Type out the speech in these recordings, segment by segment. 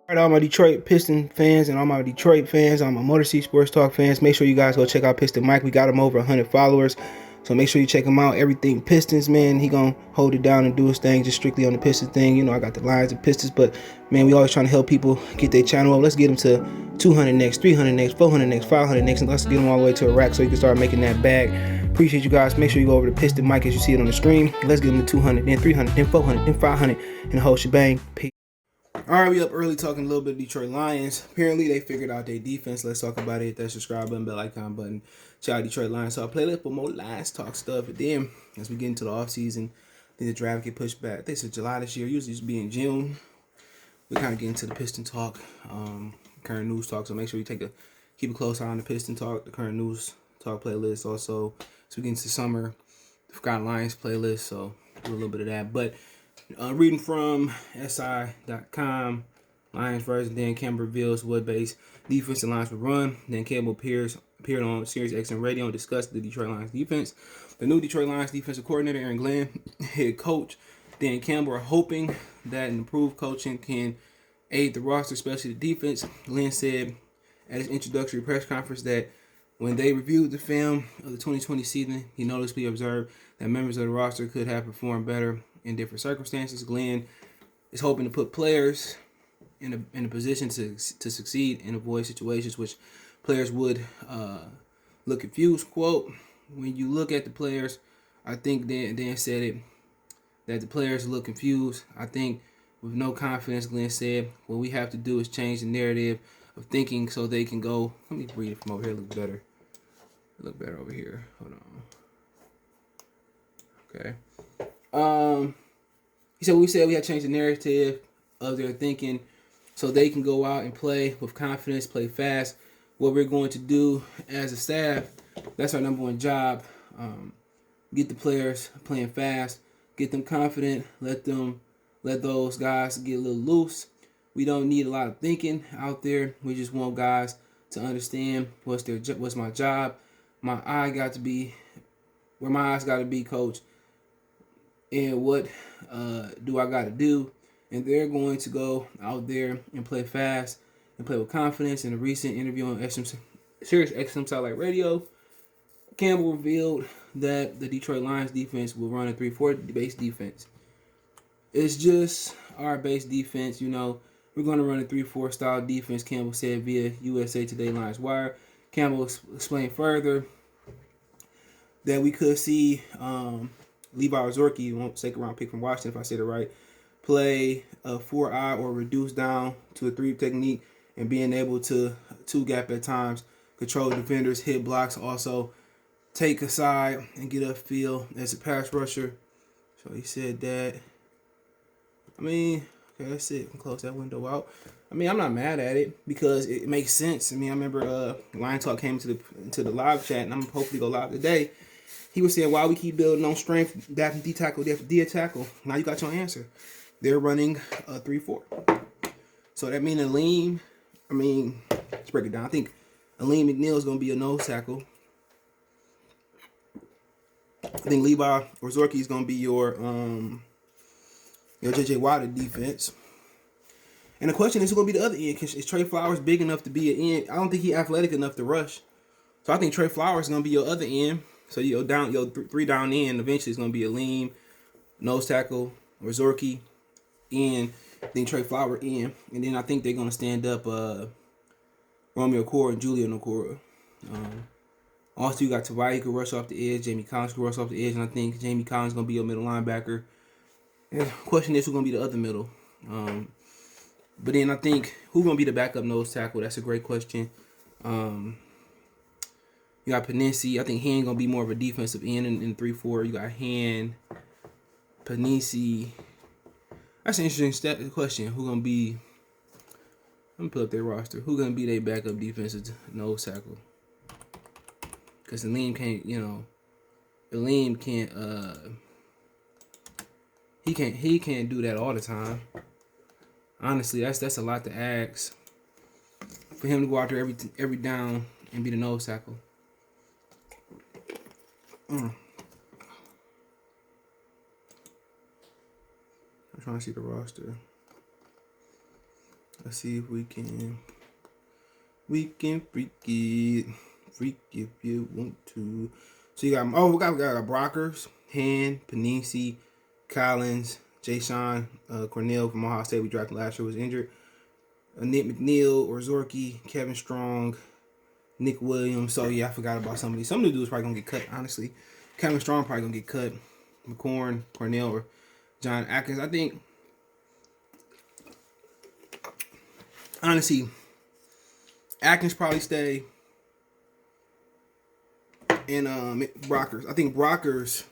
All right, all my Detroit Piston fans and all my Detroit fans, all my Motor City Sports Talk fans, make sure you guys go check out Piston Mike. We got him over 100 followers, so make sure you check him out. Everything Pistons, man. He gonna hold it down and do his thing, just strictly on the Pistons thing. You know, I got the Lions and Pistons, but man, we always trying to help people get their channel up. Let's get them to 200 next, 300 next, 400 next, 500 next, and let's get them all the way to a rack so you can start making that bag. Appreciate you guys. Make sure you go over to Piston Mike as you see it on the screen. Let's get them to 200, then 300, then 400, then 500, and the whole shebang. Peace. All right, we up early talking a little bit of Detroit Lions. Apparently, they figured out their defense. Let's talk about it. Hit that subscribe button, bell icon button. Shout out Detroit Lions. So I'll play for more Lions talk stuff. And then, as we get into the offseason, the draft get pushed back. They said July this year. Usually it's be in June. We kind of get into the Piston talk, current news talk. So make sure you keep a close eye on the Piston talk, the current news talk playlist. Also, as we get into summer, the Forgotten Lions playlist. So do a little bit of that. But reading from SI.com, Lions versus Dan Campbell reveals wood-based defensive lines will run. Dan Campbell appeared on Sirius XM Radio and discussed the Detroit Lions defense. The new Detroit Lions defensive coordinator, Aaron Glenn, head coach Dan Campbell are hoping that an improved coaching can aid the roster, especially the defense. Glenn said at his introductory press conference that when they reviewed the film of the 2020 season, he noticeably observed that members of the roster could have performed better in different circumstances. Glenn is hoping to put players in a position to succeed and avoid situations which players would look confused. Quote, when you look at the players, I think Dan said it, that the players look confused. I think with no confidence, Glenn said, what we have to do is change the narrative of thinking so they can go. Let me read it from over here. Look better. Look better over here. Hold on. Okay. He said we had to change the narrative of their thinking so they can go out and play with confidence, play fast. What we're going to do as a staff, that's our number one job. Get the players playing fast, get them confident, let those guys get a little loose. We don't need a lot of thinking out there. We just want guys to understand what's my job. My eye got to be where my eyes got to be, coach. And what do I got to do? And they're going to go out there and play fast and play with confidence. In a recent interview on Sirius XM Satellite Radio, Campbell revealed that the Detroit Lions defense will run a 3-4 base defense. It's just our base defense, you know. We're going to run a 3-4 style defense, Campbell said via USA Today Lions Wire. Campbell explained further that we could see Levi Ozorki, second round pick from Washington, if I said it right, play a 4-eye or reduce down to a 3 technique and being able to 2-gap at times, control defenders, hit blocks, also take a side and get upfield as a pass rusher. So he said that. I mean, okay, that's it. Close that window out. I mean, I'm not mad at it because it makes sense. I mean, I remember Lion Talk came into the live chat, and I'm hopefully go live today. He was saying, why we keep building on strength, depth, D tackle, tackle. Now you got your answer. They're running a 3-4. So that means Aleem, let's break it down. I think Aleem McNeil is going to be a nose tackle. I think Levi Ozorki is going to be your J.J. Watt defense. And the question is, who's going to be the other end? Is Trey Flowers big enough to be an end? I don't think he's athletic enough to rush. So I think Trey Flowers is going to be your other end. So your 3 down end eventually is going to be a lean nose tackle, Ozorki, and then Trey Flower in. And then I think they're going to stand up Romeo Okoro and Julio Okoro. Also, you got Tavai, who can rush off the edge. Jamie Collins can rush off the edge. And I think Jamie Collins is going to be your middle linebacker. And the question is, who's going to be the other middle? But then I think, who's going to be the backup nose tackle? That's a great question. You got Panisi. I think Hand going to be more of a defensive end in 3-4. You got Hand, Panisi. That's an interesting question. Who's going to be... Let me pull up their roster. Who's going to be their backup defensive nose tackle? Because Aleem can't, Aleem can't, he can't do that all the time. Honestly, that's a lot to ask for him to go out there every down and be the nose tackle. I'm trying to see the roster. Let's see if we can freak it. Freak if you want to. So you got, we got Brockers, Hand, Panisi, Collins, Jaysean, Cornell from Ohio State we drafted last year was injured. Nick McNeil, Orzorki, Kevin Strong, Nick Williams. So yeah, I forgot about some of these. Some of the dudes probably gonna get cut, honestly. Kevin Strong probably gonna get cut. McCorn, Cornell, or John Atkins. I think, honestly, Atkins probably stay. And Brockers. I think Brockers,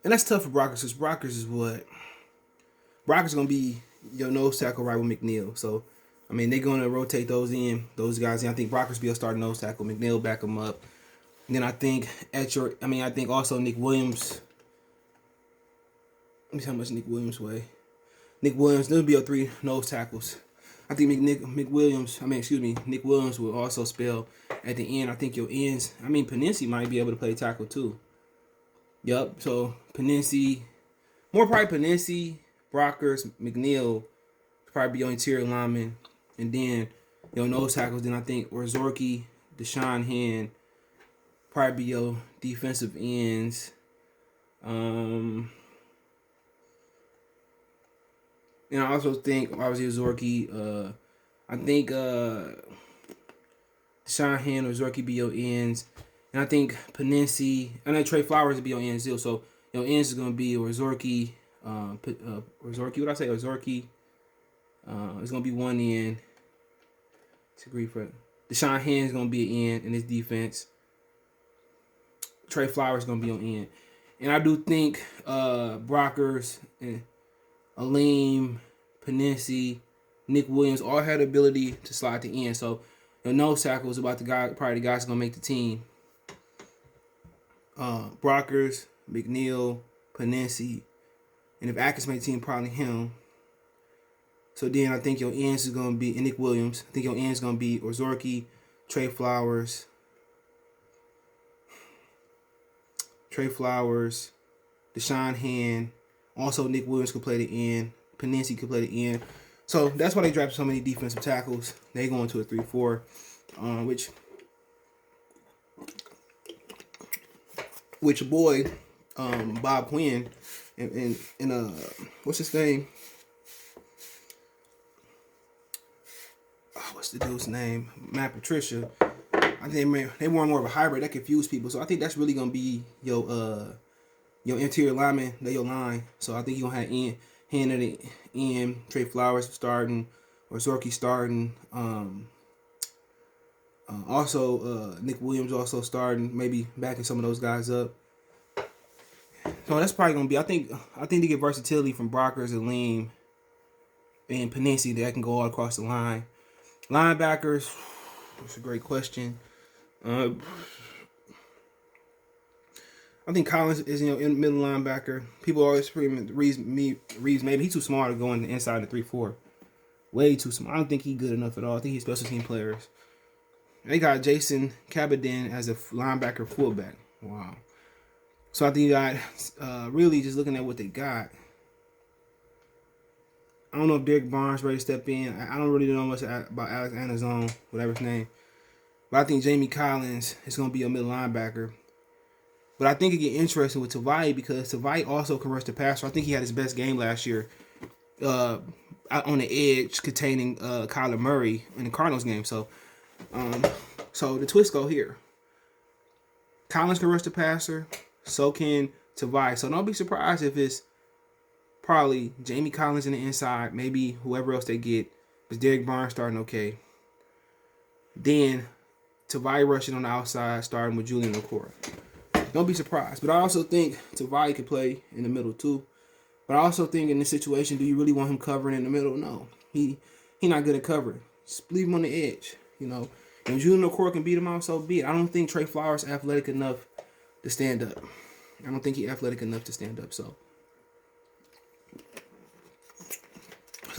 and that's tough for Brockers because Brockers is what? Brockers gonna be your nose tackle right with McNeil. So, I mean, they're gonna rotate those guys in. I think Brockers be a starting nose tackle. McNeil back them up. And then I think I think also Nick Williams. Let me see how much Nick Williams weigh. Nick Williams, there'll be your 3 nose tackles. I think Nick Williams will also spell at the end. I think your ends, Panisi might be able to play tackle too. Yup, so Panisi, more probably Panisi, Brockers, McNeil, probably be your interior lineman. And then your nose tackles, then I think Orzorki, Deshaun Hand, probably be your defensive ends. And I also think, obviously, Orzorki, I think Deshaun Hand or Orzorki be your ends. And I think Panisi, and then Trey Flowers will be your ends too. So your ends is going to be Orzorki, what did I say? Orzorki. It's going to be one end. To agree for it. Deshaun Hand is going to be an end in his defense. Trey Flowers is going to be on end. And I do think Brockers and Aleem, Panisi, Nick Williams all had the ability to slide to end. So your nose tackle is about probably the guys gonna make the team. Brockers, McNeil, Panisi, and if Atkins made the team, probably him. So then I think your ends is gonna be, and Nick Williams. I think your ends is gonna be Orzorki, Trey Flowers, Deshaun Hand. Also, Nick Williams could play the end. Panisi could play the end. So that's why they drafted so many defensive tackles. They go into a 3-4, which boy, Bob Quinn, and what's his name? What's the dude's name? Matt Patricia. I think they want more of a hybrid that confused people. So I think that's really gonna be your interior lineman, they your line. So I think you're gonna have Hand at the end, Trey Flowers starting, or Orzorki starting. Also Nick Williams also starting, maybe backing some of those guys up. So that's probably gonna be. I think they get versatility from Brockers and Aleem and Panisi that can go all across the line. Linebackers, that's a great question. I think Collins is in middle linebacker. People always Reeves maybe he's too small to go in the inside the 3-4. Way too small. I don't think he's good enough at all. I think he's special team players. They got Jason Cabadin as a linebacker fullback. Wow. So I think you got really just looking at what they got. I don't know if Derek Barnes ready to step in. I don't really know much about Alex Anazone, whatever his name. But I think Jamie Collins is going to be a middle linebacker. But I think it get interesting with Tavai because Tavai also can rush the passer. I think he had his best game last year out on the edge containing Kyler Murray in the Cardinals game. So the twist go here. Collins can rush the passer. So can Tavai. So don't be surprised if it's probably Jamie Collins in the inside. Maybe whoever else they get. But Derek Barnes starting okay. Then Tavai rushing on the outside starting with Julian Okora. Don't be surprised. But I also think Tavai could play in the middle too. But I also think in this situation, do you really want him covering in the middle? No. He not good at covering. Just leave him on the edge. And Julian Okora can beat him out, so be it. I don't think Trey Flowers is athletic enough to stand up. I don't think he's athletic enough to stand up. So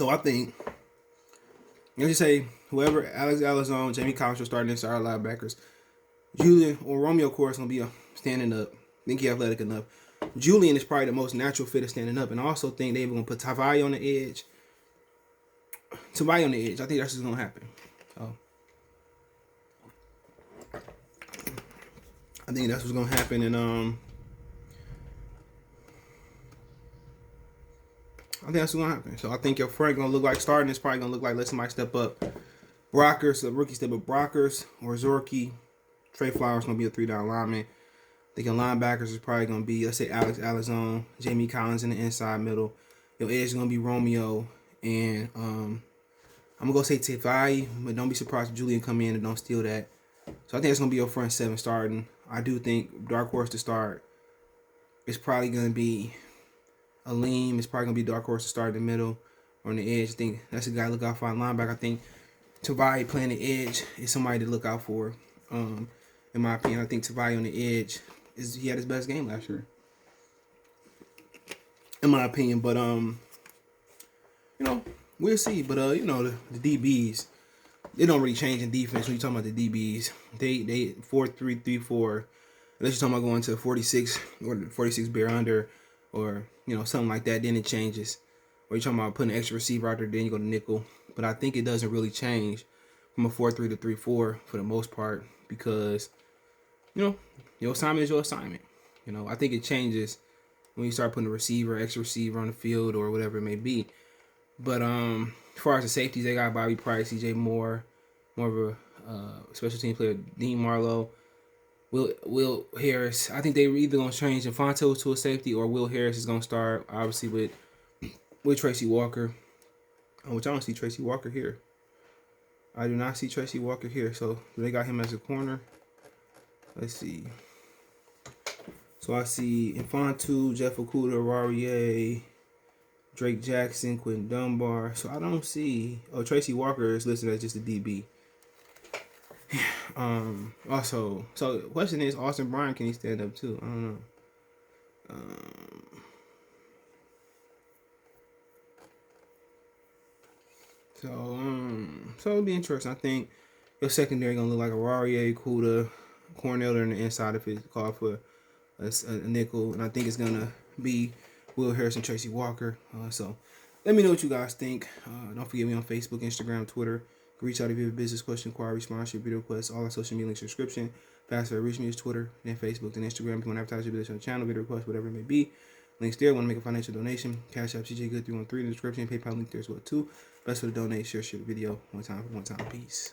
I think, let's just say whoever, Alex Alazone, Jamie Collins are starting inside linebackers. Julian or Romeo Okora is going to be standing up. I think he's athletic enough. Julian is probably the most natural fit of standing up. And I also think they're going to put Tavai on the edge. Somebody on the edge. I think that's what's gonna happen. So I think that's what's gonna happen, and I think that's what's gonna happen. So I think your front gonna look like starting. It's probably gonna look like let somebody step up. Brockers, a rookie step up. Brockers or Zorky. Trey Flowers gonna be a 3-down lineman. Thinking linebackers is probably gonna be, let's say, Alex Alazone, Jamie Collins in the inside middle. Your edge is gonna be Romeo, and I'm gonna go say Tavai, but don't be surprised if Julian come in and don't steal that. So I think it's gonna be your front 7 starting. I do think dark horse to start. It's probably gonna be Aleem. It's probably gonna be dark horse to start in the middle or on the edge. I think that's a guy to look out for on linebacker. I think Tavai playing the edge is somebody to look out for. In my opinion, I think Tavai on the edge he had his best game last year. In my opinion, but we'll see. But the DBs, they don't really change in defense when you talking about the DBs. They 4-3-3-4. Unless you're talking about going to 46 or 46 bear under, or something like that, then it changes. Or you're talking about putting an extra receiver out there, then you go to nickel. But I think it doesn't really change from a 4-3 to 3-4 for the most part, because your assignment is your assignment. I think it changes when you start putting a extra receiver on the field or whatever it may be. But as far as the safeties, they got Bobby Price, CJ Moore, more of a special team player, Dean Marlowe, Will Harris. I think they were either going to change Infanto to a safety, or Will Harris is going to start, obviously, with Tracy Walker, which I don't see Tracy Walker here. I do not see Tracy Walker here. So they got him as a corner. Let's see. So I see Infantu, Jeff Okuda, Rarier, Drake Jackson, Quentin Dunbar. So I don't see. Oh, Tracy Walker is listed as just a DB. Also, so the question is, Austin Bryant, can he stand up too? I don't know. So it'll be interesting. I think your secondary gonna look like a Rarier, Kuda, Cornell on the inside if it's called for a nickel, and I think it's gonna be Will Harris and Tracy Walker. So let me know what you guys think. Don't forget me on Facebook, Instagram, Twitter. You can reach out if you have a business question, inquiry, sponsorship, video requests, all our social media links, subscription. Faster reach me is Twitter, then Facebook, then Instagram. If you want to advertise your business on the channel, video requests, whatever it may be. Links there. Want to make a financial donation? Cash App CJ Good 313 in the description. PayPal link there as well too. Best for the donate. Share the video. One time. Peace.